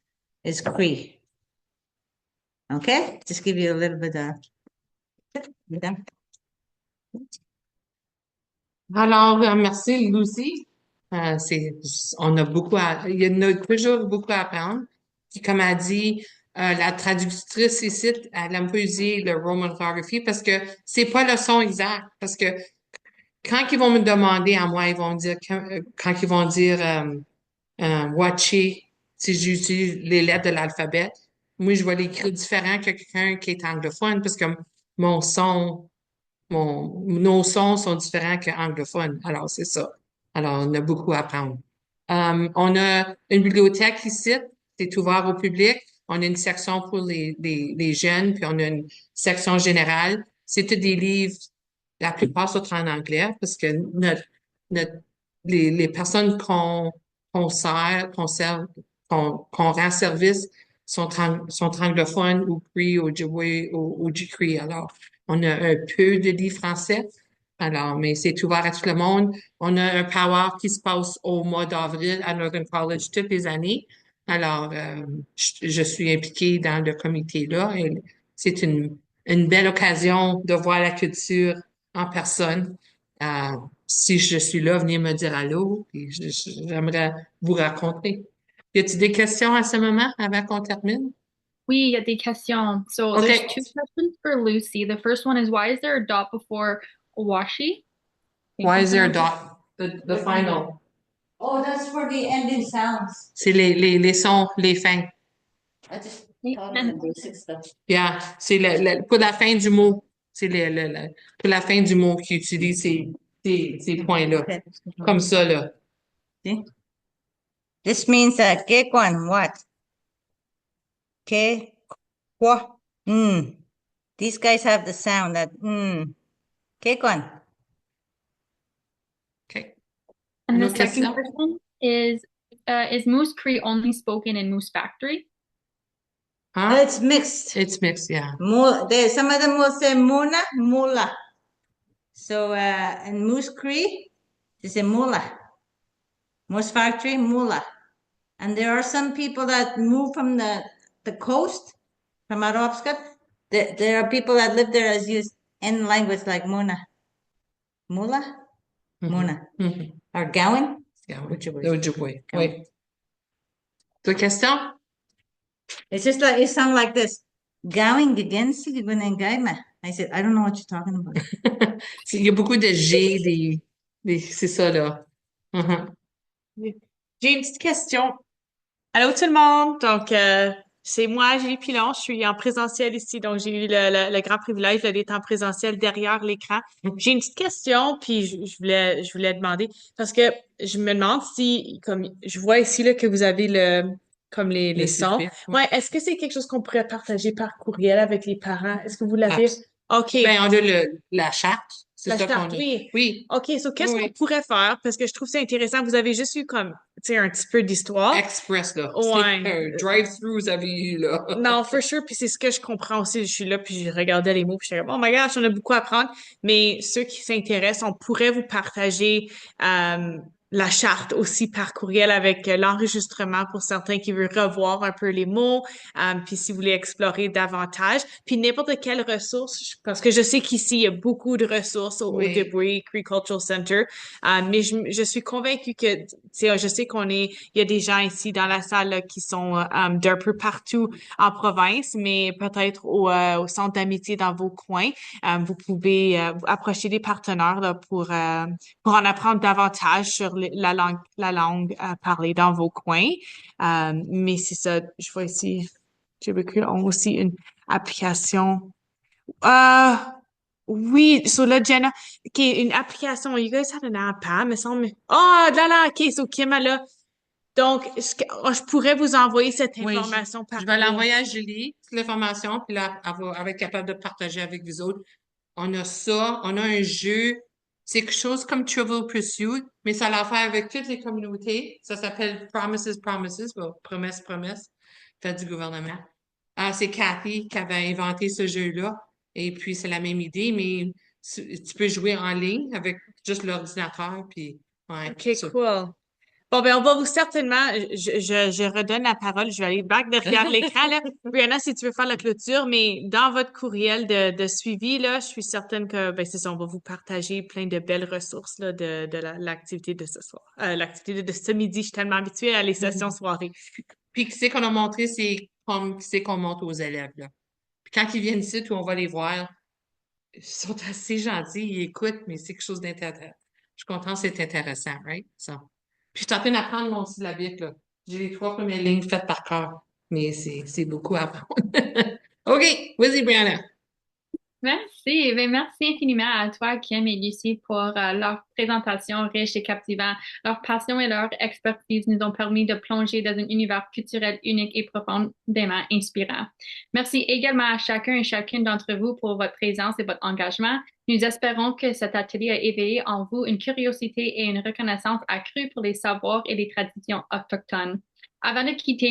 Cree. Okay, just give you a little bit of Alors, merci Lucie. On a il y en a toujours beaucoup à apprendre. Puis comme elle dit, la traductrice ici, elle aime pas utiliser le Roman orthography parce que c'est pas le son exact. Parce que quand ils vont me demander à moi, ils vont dire quand ils vont dire watcher, si j'utilise les lettres de l'alphabet, moi je vais l'écrire différent que quelqu'un qui est anglophone parce que mon son nos sons sont différents qu'anglophones. Alors, c'est ça. Alors, on a beaucoup à apprendre. On a une bibliothèque ici, c'est ouvert au public. On a une section pour les jeunes, puis on a une section générale. C'est tous des livres, la plupart sont en anglais, parce que les personnes qu'on rend service sont anglophones ou Cree, Ojibwe ou Ojibwe. Alors, on a un peu de livres français. Alors, mais c'est ouvert à tout le monde. On a un power qui se passe au mois d'avril à Northern College toutes les années. Alors, je suis impliquée dans le comité-là et c'est une belle occasion de voir la culture en personne. Si je suis là, venez me dire allô et j'aimerais vous raconter. Y a-t-il des questions à ce moment avant qu'on termine? Oui, il y a des questions. So Okay. there's two questions for Lucy. The first one is, why is there a dot before Owashi? Why is there a dot? The final. Oh, that's for the ending sounds. C'est les sons, les fins. I just taught them the basic stuff. Yeah, c'est pour la fin du mot. C'est pour la fin du mot qu'ils utilisent ces points-là. Comme ça, là. See? This means Kekwan, what? Ke, kwa, These guys have the sound that Kekwan. Okay. And the No second question? question is Moose Cree only spoken in Moose Factory? Huh? It's mixed. It's mixed, yeah. Some of them will say Muna, Mula. So in Moose Cree, they say Mula. Moose Factory, Mula. And there are some people that move from the coast, from Arobskat. There are people that live there as use in language like Muna. Mula? Muna. Mhm. Or Gowan? Yeah, Ojibwe. Ojibwe. Oui. D'autres questions? It's just like, it sounds like this. Gawing Gagensi Gaima. I said, I don't know what you're talking about. Il y a beaucoup de G, c'est ça, là. Mhm. J'ai une petite question. Allô tout le monde, donc c'est moi, Julie Pilon, je suis en présentiel ici, donc j'ai eu le grand privilège d'être en présentiel derrière l'écran. J'ai une petite question, puis je voulais demander, parce que je me demande si, comme je vois ici là, que vous avez les Les sons. suspects, oui. Ouais, est-ce que c'est quelque chose qu'on pourrait partager par courriel avec les parents? Est-ce que vous l'avez? OK. Ben, on a la charte. C'est La ça charte, qu'on a. oui. Oui. OK, so qu'est-ce Oui. qu'on pourrait faire? Parce que je trouve ça intéressant. Vous avez juste eu comme, tu sais, un petit peu d'histoire. Express, là. Ouais. C'est drive-through, vous avez eu, là. Non, for sure. Puis c'est ce que je comprends aussi. Je suis là, puis je regardais les mots, puis j'étais comme, oh my gosh, on a beaucoup à apprendre. Mais ceux qui s'intéressent, on pourrait vous partager la charte aussi par courriel avec l'enregistrement pour certains qui veulent revoir un peu les mots, puis si vous voulez explorer davantage. Puis n'importe quelle ressource, parce que je sais qu'ici, il y a beaucoup de ressources au Oui. Debris Cree Cultural Center, mais je suis convaincue que, tu sais, je sais il y a des gens ici dans la salle là, qui sont d'un peu partout en province, mais peut-être au centre d'amitié dans vos coins. Vous pouvez approcher des partenaires là, pour en apprendre davantage sur la langue parlée dans vos coins. Mais c'est ça, je vois ici, Québec ont aussi une application. Oui, sur le Jenna, qui est une application. You guys have an app, hein, me semble. Oh, là, OK, so Kim, elle a. Donc, je pourrais vous envoyer cette Oui, information par je vais courriel. l'envoyer à Julie, toute l'information, puis là, elle va être capable de partager avec vous autres. On a ça, on a un jeu, c'est quelque chose comme Trivial Pursuit, mais ça a l'affaire avec toutes les communautés. Ça s'appelle Promises, Promises, promesse, promesse, fait du gouvernement. Ah, c'est Cathy qui avait inventé ce jeu-là. Et puis, c'est la même idée, mais tu peux jouer en ligne avec juste l'ordinateur, puis, ouais, OK, ça. cool. Bon, ben, on va vous certainement, je redonne la parole, je vais aller back derrière l'écran, là. Brianna, si tu veux faire la clôture, mais dans votre courriel de suivi, là, je suis certaine que, ben, c'est ça, on va vous partager plein de belles ressources, là, de l'activité de ce soir. L'activité de ce midi, je suis tellement habituée à les sessions soirées. Puis, qui c'est qu'on a montré, c'est comme qui c'est qu'on montre aux élèves, là. Puis, quand ils viennent ici, où on va les voir, ils sont assez gentils, ils écoutent, mais c'est quelque chose d'intéressant. Je suis contente, c'est intéressant, right? Ça. Puis, je suis en train d'apprendre mon syllabique, là. J'ai les 3 premières lignes faites par cœur, mais c'est beaucoup à apprendre. OK, vas-y, Brianna. Merci. Ben, merci infiniment à toi, Kim et Lucie, pour leur présentation riche et captivante. Leur passion et leur expertise nous ont permis de plonger dans un univers culturel unique et profondément inspirant. Merci également à chacun et chacune d'entre vous pour votre présence et votre engagement. Nous espérons que cet atelier a éveillé en vous une curiosité et une reconnaissance accrue pour les savoirs et les traditions autochtones. Avant de quitter,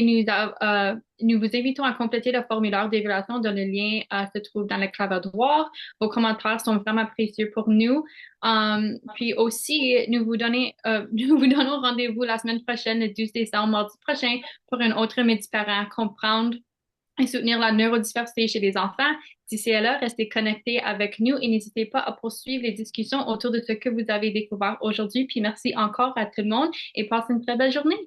nous vous invitons à compléter le formulaire d'évaluation dont le lien se trouve dans le clavier. Vos commentaires sont vraiment précieux pour nous. Puis aussi, nous vous donnons rendez-vous la semaine prochaine, le 12 décembre, mardi prochain, pour un autre midi parent, comprendre et soutenir la neurodiversité chez les enfants. D'ici là, restez connectés avec nous et n'hésitez pas à poursuivre les discussions autour de ce que vous avez découvert aujourd'hui. Puis merci encore à tout le monde et passez une très belle journée.